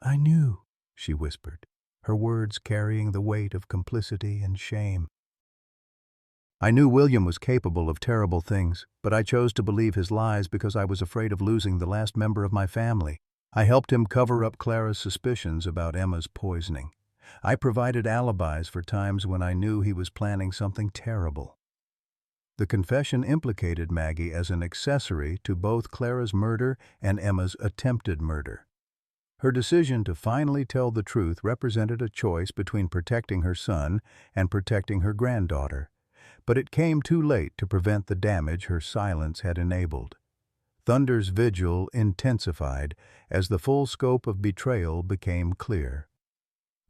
S1: "I knew," she whispered, her words carrying the weight of complicity and shame. "I knew William was capable of terrible things, but I chose to believe his lies because I was afraid of losing the last member of my family. I helped him cover up Clara's suspicions about Emma's poisoning. I provided alibis for times when I knew he was planning something terrible. The confession implicated Maggie as an accessory to both Clara's murder and Emma's attempted murder. Her decision to finally tell the truth represented a choice between protecting her son and protecting her granddaughter, but it came too late to prevent the damage her silence had enabled. Thunder's vigil intensified as the full scope of betrayal became clear.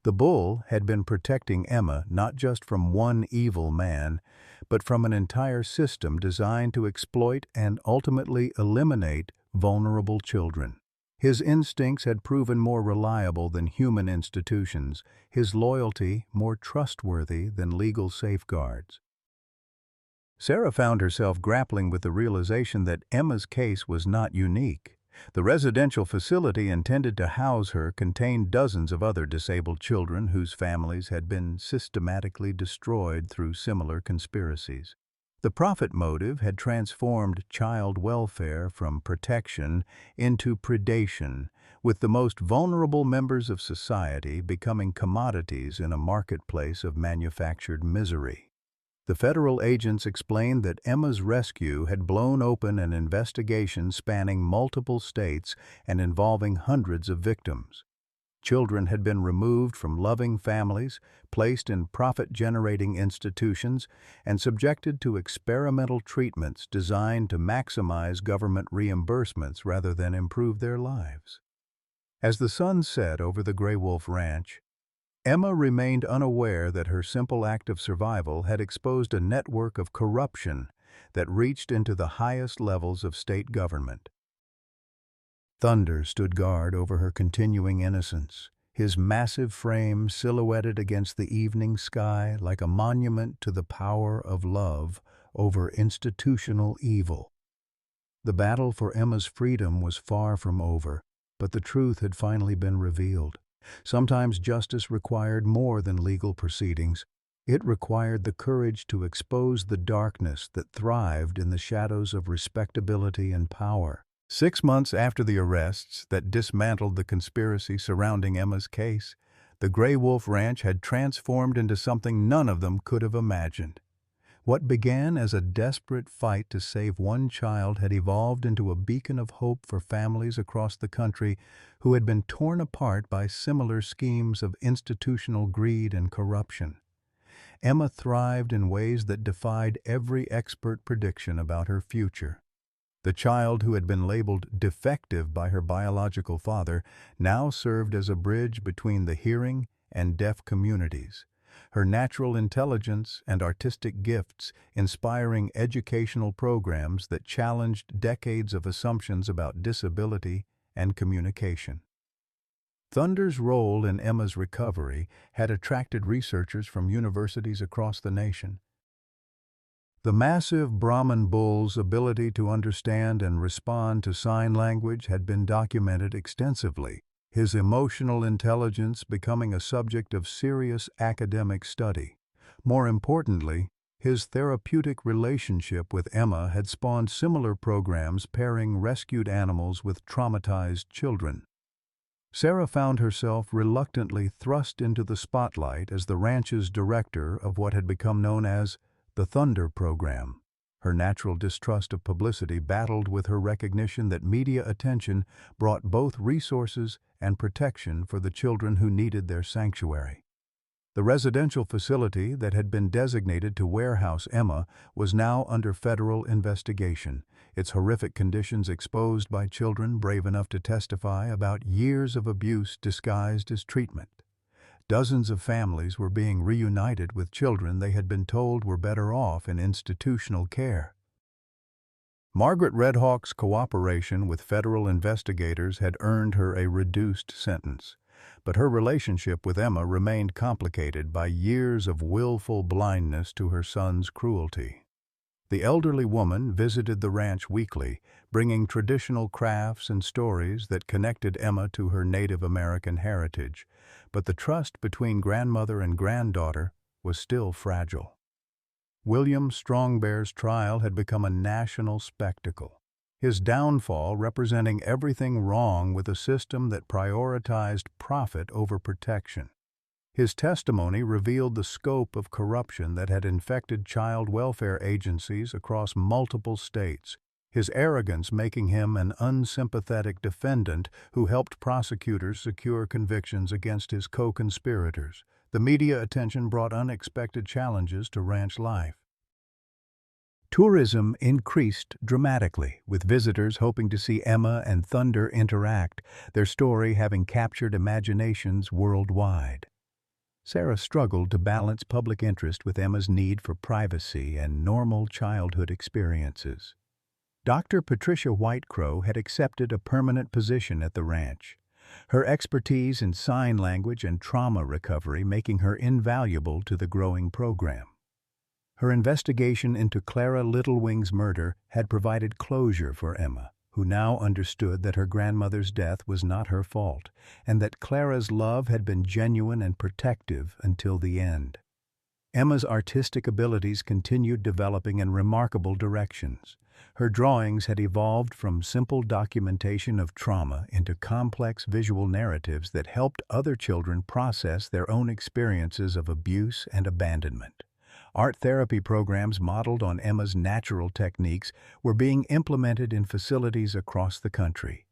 S1: The bull had been protecting Emma not just from one evil man, but from an entire system designed to exploit and ultimately eliminate vulnerable children. His instincts had proven more reliable than human institutions, his loyalty more trustworthy than legal safeguards. Sarah found herself grappling with the realization that Emma's case was not unique. The residential facility intended to house her contained dozens of other disabled children whose families had been systematically destroyed through similar conspiracies. The profit motive had transformed child welfare from protection into predation, with the most vulnerable members of society becoming commodities in a marketplace of manufactured misery. The federal agents explained that Emma's rescue had blown open an investigation spanning multiple states and involving hundreds of victims. Children had been removed from loving families, placed in profit-generating institutions, and subjected to experimental treatments designed to maximize government reimbursements rather than improve their lives. As the sun set over the Gray Wolf Ranch, Emma remained unaware that her simple act of survival had exposed a network of corruption that reached into the highest levels of state government. Thunder stood guard over her continuing innocence, his massive frame silhouetted against the evening sky like a monument to the power of love over institutional evil. The battle for Emma's freedom was far from over, but the truth had finally been revealed. Sometimes justice required more than legal proceedings. It required the courage to expose the darkness that thrived in the shadows of respectability and power. 6 months after the arrests that dismantled the conspiracy surrounding Emma's case, the Gray Wolf Ranch had transformed into something none of them could have imagined. What began as a desperate fight to save one child had evolved into a beacon of hope for families across the country who had been torn apart by similar schemes of institutional greed and corruption. Emma thrived in ways that defied every expert prediction about her future. The child who had been labeled defective by her biological father now served as a bridge between the hearing and deaf communities. Her natural intelligence and artistic gifts inspiring educational programs that challenged decades of assumptions about disability and communication. Thunder's role in Emma's recovery had attracted researchers from universities across the nation. The massive Brahman bull's ability to understand and respond to sign language had been documented extensively, his emotional intelligence becoming a subject of serious academic study. More importantly, his therapeutic relationship with Emma had spawned similar programs pairing rescued animals with traumatized children. Sarah found herself reluctantly thrust into the spotlight as the ranch's director of what had become known as the Thunder Program. Her natural distrust of publicity battled with her recognition that media attention brought both resources and protection for the children who needed their sanctuary. The residential facility that had been designated to warehouse Emma was now under federal investigation, its horrific conditions exposed by children brave enough to testify about years of abuse disguised as treatment. Dozens of families were being reunited with children they had been told were better off in institutional care. Margaret Redhawk's cooperation with federal investigators had earned her a reduced sentence, but her relationship with Emma remained complicated by years of willful blindness to her son's cruelty. The elderly woman visited the ranch weekly, bringing traditional crafts and stories that connected Emma to her Native American heritage, but the trust between grandmother and granddaughter was still fragile. William Strongbear's trial had become a national spectacle. his downfall representing everything wrong with a system that prioritized profit over protection. His testimony revealed the scope of corruption that had infected child welfare agencies across multiple states, his arrogance making him an unsympathetic defendant who helped prosecutors secure convictions against his co-conspirators. The media attention brought unexpected challenges to ranch life. Tourism increased dramatically, with visitors hoping to see Emma and Thunder interact, their story having captured imaginations worldwide. Sarah struggled to balance public interest with Emma's need for privacy and normal childhood experiences. Dr. Patricia Whitecrow had accepted a permanent position at the ranch, her expertise in sign language and trauma recovery making her invaluable to the growing program. Her investigation into Clara Littlewing's murder had provided closure for Emma, who now understood that her grandmother's death was not her fault, and that Clara's love had been genuine and protective until the end. Emma's artistic abilities continued developing in remarkable directions. Her drawings had evolved from simple documentation of trauma into complex visual narratives that helped other children process their own experiences of abuse and abandonment. Art therapy programs modeled on Emma's natural techniques were being implemented in facilities across the country.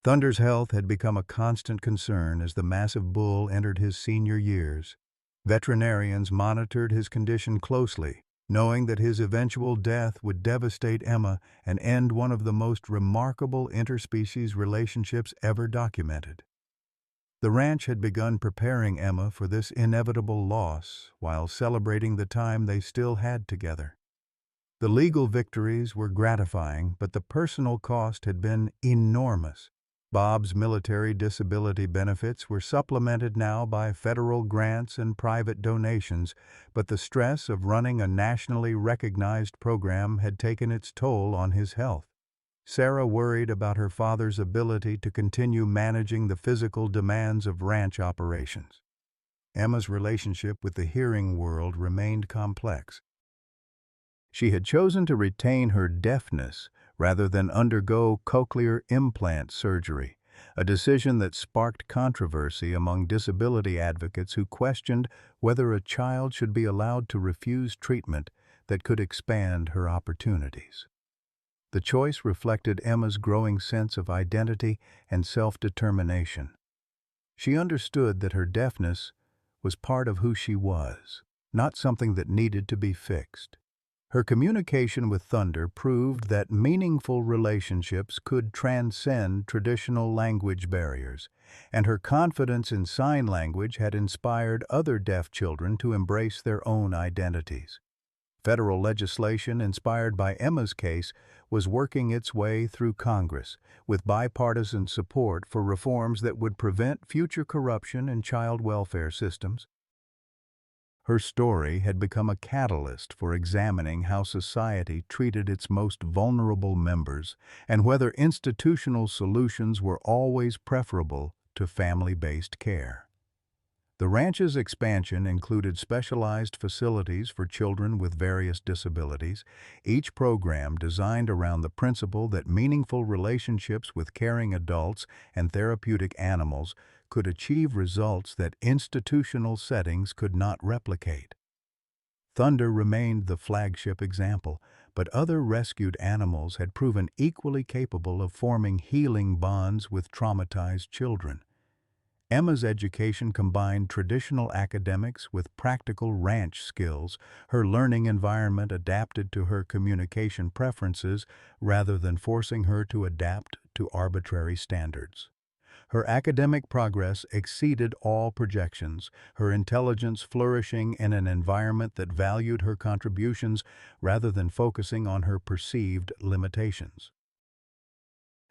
S1: Thunder's health had become a constant concern as the massive bull entered his senior years. Veterinarians monitored his condition closely, knowing that his eventual death would devastate Emma and end one of the most remarkable interspecies relationships ever documented. The ranch had begun preparing Emma for this inevitable loss while celebrating the time they still had together. The legal victories were gratifying, but the personal cost had been enormous. Bob's military disability benefits were supplemented now by federal grants and private donations, but the stress of running a nationally recognized program had taken its toll on his health. Sarah worried about her father's ability to continue managing the physical demands of ranch operations. Emma's relationship with the hearing world remained complex. She had chosen to retain her deafness rather than undergo cochlear implant surgery, a decision that sparked controversy among disability advocates who questioned whether a child should be allowed to refuse treatment that could expand her opportunities. The choice reflected Emma's growing sense of identity and self-determination. She understood that her deafness was part of who she was, not something that needed to be fixed. Her communication with Thunder proved that meaningful relationships could transcend traditional language barriers, and her confidence in sign language had inspired other deaf children to embrace their own identities. Federal legislation inspired by Emma's case was working its way through Congress, with bipartisan support for reforms that would prevent future corruption in child welfare systems. Her story had become a catalyst for examining how society treated its most vulnerable members and whether institutional solutions were always preferable to family-based care. The ranch's expansion included specialized facilities for children with various disabilities, each program designed around the principle that meaningful relationships with caring adults and therapeutic animals could achieve results that institutional settings could not replicate. Thunder remained the flagship example, but other rescued animals had proven equally capable of forming healing bonds with traumatized children. Emma's education combined traditional academics with practical ranch skills, her learning environment adapted to her communication preferences rather than forcing her to adapt to arbitrary standards. Her academic progress exceeded all projections, her intelligence flourishing in an environment that valued her contributions rather than focusing on her perceived limitations.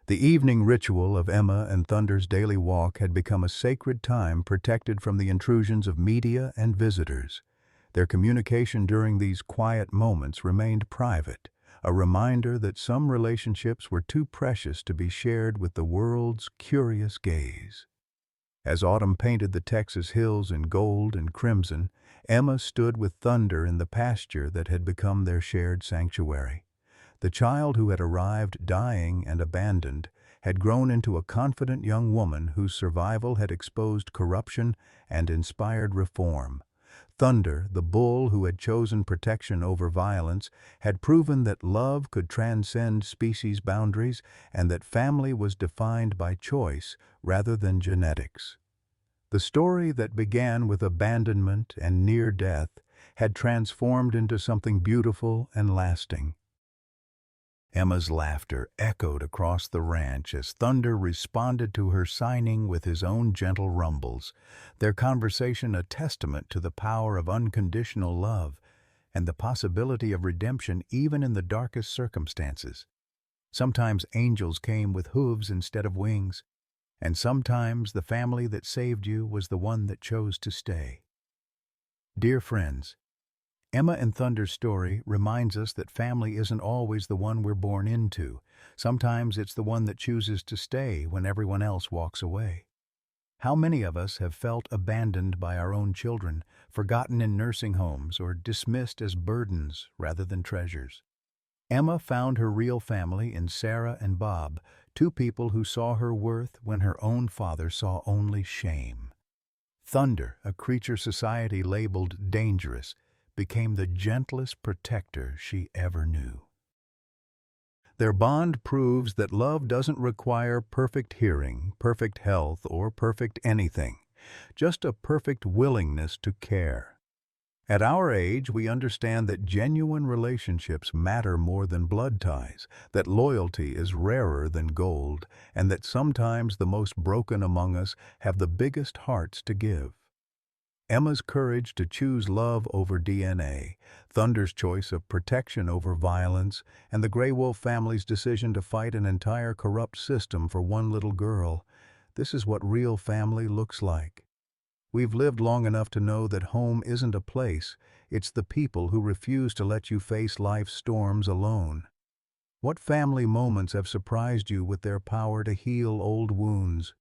S1: The evening ritual of Emma and Thunder's daily walk had become a sacred time protected from the intrusions of media and visitors. Their communication during these quiet moments remained private, a reminder that some relationships were too precious to be shared with the world's curious gaze. As autumn painted the Texas hills in gold and crimson, Emma stood with Thunder in the pasture that had become their shared sanctuary. The child who had arrived dying and abandoned had grown into a confident young woman whose survival had exposed corruption and inspired reform. Thunder, the bull who had chosen protection over violence, had proven that love could transcend species boundaries and that family was defined by choice rather than genetics. The story that began with abandonment and near death had transformed into something beautiful and lasting. Emma's laughter echoed across the ranch as Thunder responded to her signing with his own gentle rumbles, their conversation a testament to the power of unconditional love and the possibility of redemption even in the darkest circumstances. Sometimes angels came with hooves instead of wings, and sometimes the family that saved you was the one that chose to stay. Dear friends, Emma and Thunder's story reminds us that family isn't always the one we're born into. Sometimes it's the one that chooses to stay when everyone else walks away. How many of us have felt abandoned by our own children, forgotten in nursing homes, or dismissed as burdens rather than treasures? Emma found her real family in Sarah and Bob, two people who saw her worth when her own father saw only shame. Thunder, a creature society labeled dangerous, became the gentlest protector she ever knew. Their bond proves that love doesn't require perfect hearing, perfect health, or perfect anything, just a perfect willingness to care. At our age, we understand that genuine relationships matter more than blood ties, that loyalty is rarer than gold, and that sometimes the most broken among us have the biggest hearts to give. Emma's courage to choose love over DNA, Thunder's choice of protection over violence, and the Grey Wolf family's decision to fight an entire corrupt system for one little girl. This is what real family looks like. We've lived long enough to know that home isn't a place, it's the people who refuse to let you face life's storms alone. What family moments have surprised you with their power to heal old wounds?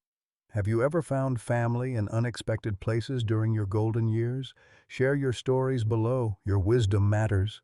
S1: Have you ever found family in unexpected places during your golden years? Share your stories below. Your wisdom matters.